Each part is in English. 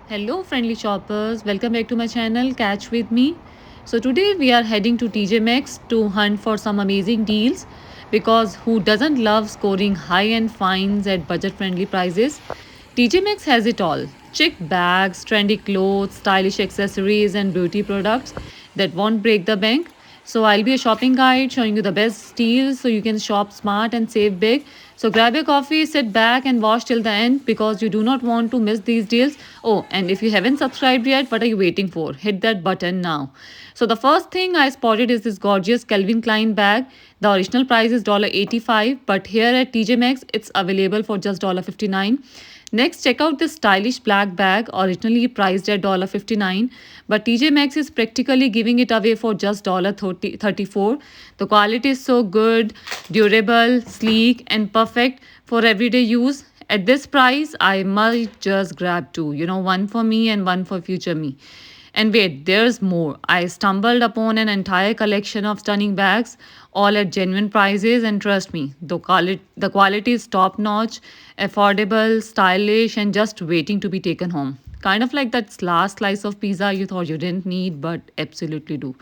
Hello, friendly shoppers. Welcome back to my channel, Catch with me. So, today we are heading to TJ Maxx to hunt for some amazing deals because who doesn't love scoring high end finds at budget friendly prices? TJ Maxx has it all chic bags, trendy clothes, stylish accessories, and beauty products that won't break the bank. So, I'll be a shopping guide showing you the best deals so you can shop smart and save big. So, grab your coffee, sit back, and watch till the end because you do not want to miss these deals. Oh, and if you haven't subscribed yet, what are you waiting for? Hit that button now. So, the first thing I spotted is this gorgeous Calvin Klein bag. The original price is $85, but here at TJ Maxx, it's available for just $59. Next, check out this stylish black bag, originally priced at $59, but TJ Maxx is practically giving it away for just $34. The quality is so good, durable, sleek, and perfect for everyday use. At this price, I might just grab two, one for me and one for future me. And wait, there's more. I stumbled upon an entire collection of stunning bags, all at genuine prices, and trust me, the quality is top notch, affordable, stylish, and just waiting to be taken home. Kind of like that last slice of pizza you thought you didn't need, but absolutely do.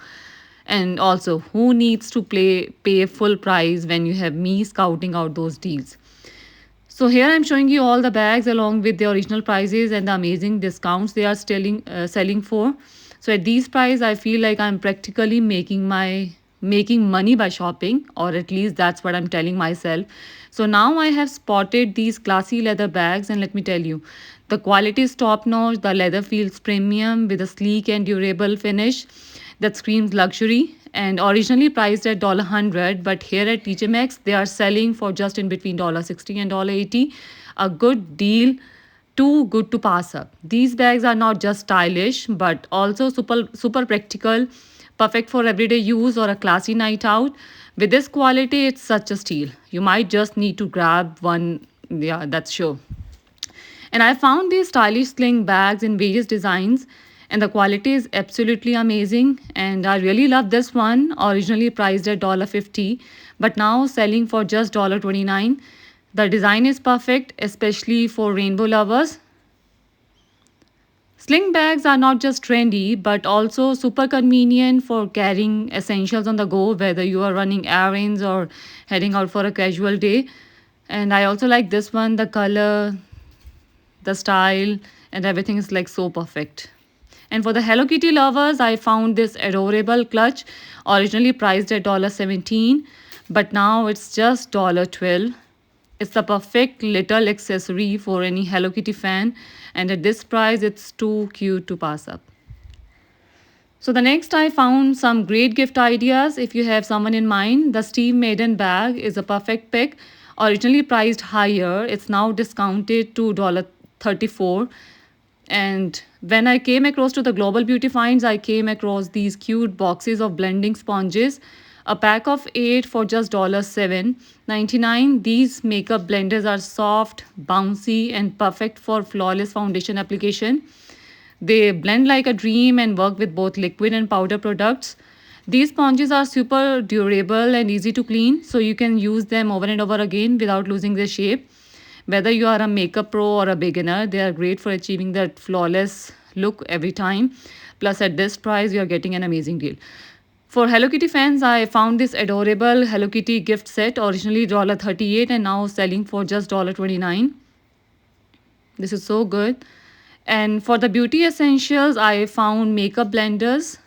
And also, who needs to pay full price when you have me scouting out those deals? So here I'm showing you all the bags along with the original prices and the amazing discounts they are selling for. So at these prices, I feel like I'm practically making money by shopping, or at least that's what I'm telling myself. So now I have spotted these classy leather bags, and let me tell you, the quality is top notch. The leather feels premium with a sleek and durable finish that screams luxury and originally priced at $100, but here at TJ Maxx they are selling for just in between $60 and $80. A good deal, too good to pass up. These bags are not just stylish but also super practical, perfect for everyday use or a classy night out. With this quality, it's such a steal. You might just need to grab one. Yeah, that's sure. And I found these stylish sling bags in various designs, and the quality is absolutely amazing. And I really love this one, originally priced at $50, but now selling for just $29. The design is perfect, especially for rainbow lovers. Sling bags are not just trendy, but also super convenient for carrying essentials on the go, whether you are running errands or heading out for a casual day. And I also like this one, the color, the style, and everything is like so perfect. And for the Hello Kitty lovers, I found this adorable clutch, originally priced at $17, but now it's just $12. It's the perfect little accessory for any Hello Kitty fan, and at this price, it's too cute to pass up. So the next I found some great gift ideas if you have someone in mind. The Steve Madden bag is a perfect pick. Originally priced higher, it's now discounted to $34. And when I came across to the Global Beauty Finds, I came across these cute boxes of blending sponges. A pack of 8 for just $7.99. These makeup blenders are soft, bouncy, and perfect for flawless foundation application. They blend like a dream and work with both liquid and powder products. These sponges are super durable and easy to clean, so you can use them over and over again without losing their shape. Whether you are a makeup pro or a beginner, they are great for achieving that flawless look every time. Plus, at this price, you are getting an amazing deal. For Hello Kitty fans, I found this adorable Hello Kitty gift set, originally $38 and now selling for just $29. This is so good. And for the beauty essentials, I found makeup blenders.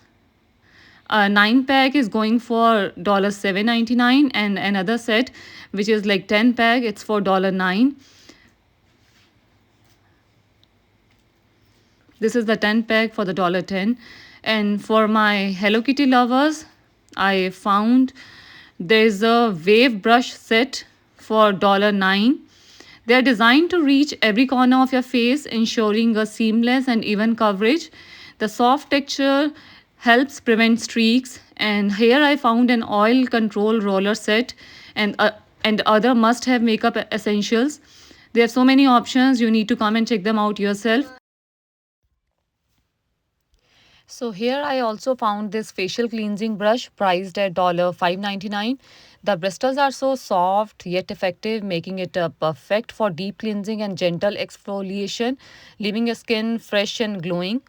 A 9 pack is going for $7.99, and another set, which is like 10 pack, it's for $9. This is the 10 pack for the $10. And for my Hello Kitty lovers, I found there's a wave brush set for $9. They are designed to reach every corner of your face, ensuring a seamless and even coverage. The soft texture helps prevent streaks. And here I found an oil control roller set and other must-have makeup essentials. There are so many options. You need to come and check them out yourself. So here I also found this facial cleansing brush priced at $5.99. The bristles are so soft yet effective, making it perfect for deep cleansing and gentle exfoliation, leaving your skin fresh and glowing.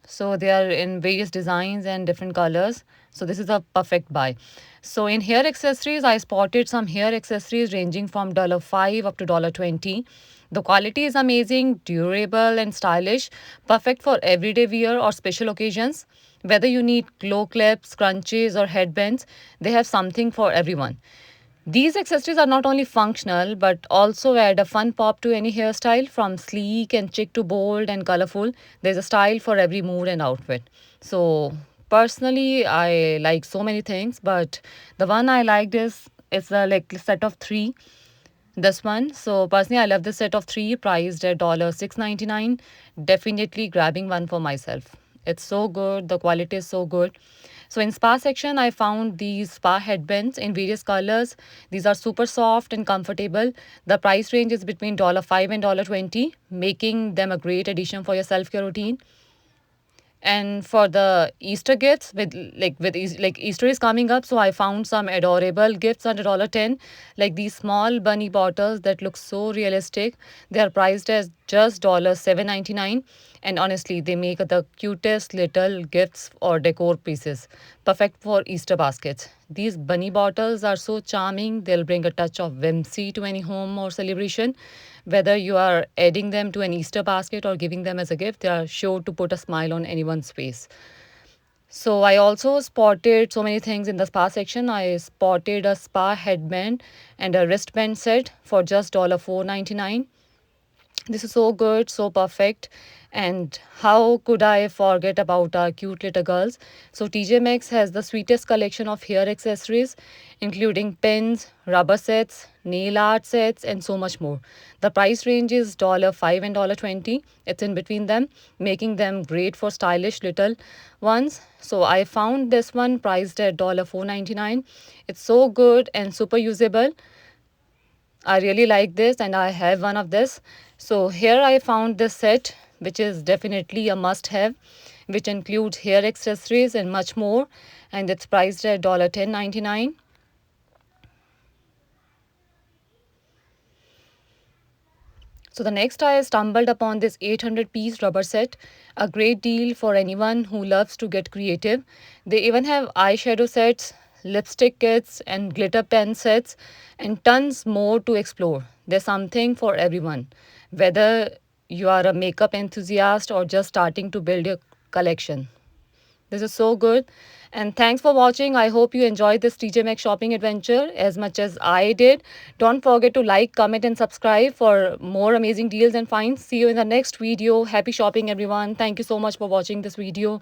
So they are in various designs and different colors. So this is a perfect buy. So in hair accessories, I spotted some hair accessories ranging from $5 up to $20. The quality is amazing, durable and stylish, perfect for everyday wear or special occasions. Whether you need glow clips, scrunchies or headbands, they have something for everyone. These accessories are not only functional but also add a fun pop to any hairstyle, from sleek and chic to bold and colorful. There's a style for every mood and outfit. So personally, I like so many things, but the one I liked is it's a like set of three. This one. So personally, I love this set of three, priced at $6.99. Definitely grabbing one for myself. It's so good. The quality is so good. So in spa section, I found these spa headbands in various colors. These are super soft and comfortable. The price range is between $5 and $20, making them a great addition for your self-care routine. And for the Easter gifts, like Easter is coming up, so I found some adorable gifts under $10, like these small bunny bottles that look so realistic. They are priced as just $7.99, and honestly they make the cutest little gifts or decor pieces, perfect for Easter baskets. These bunny bottles are so charming, they'll bring a touch of whimsy to any home or celebration. Whether you are adding them to an Easter basket or giving them as a gift, they are sure to put a smile on anyone's face. So I also spotted so many things in the spa section. I spotted a spa headband and a wristband set for just $4.99. This is so good, so perfect. And how could I forget about our cute little girls? So TJ Maxx has the sweetest collection of hair accessories, including pins, rubber sets, nail art sets, and so much more. The price range is $5 and $20. It's in between them, making them great for stylish little ones. So I found this one priced at $4.99. It's so good and super usable. I really like this and I have one of this. So here I found this set, which is definitely a must have, which includes hair accessories and much more, and it's priced at $10.99. So the next I stumbled upon this 800-piece rubber set, a great deal for anyone who loves to get creative. They even have eyeshadow sets, lipstick kits, and glitter pen sets, and tons more to explore. There's something for everyone, whether you are a makeup enthusiast or just starting to build your collection. This is so good. And thanks for watching. I hope you enjoyed this TJ Maxx shopping adventure as much as I did. Don't forget to like, comment, and subscribe for more amazing deals and finds. See you in the next video. Happy shopping, everyone. Thank you so much for watching this video.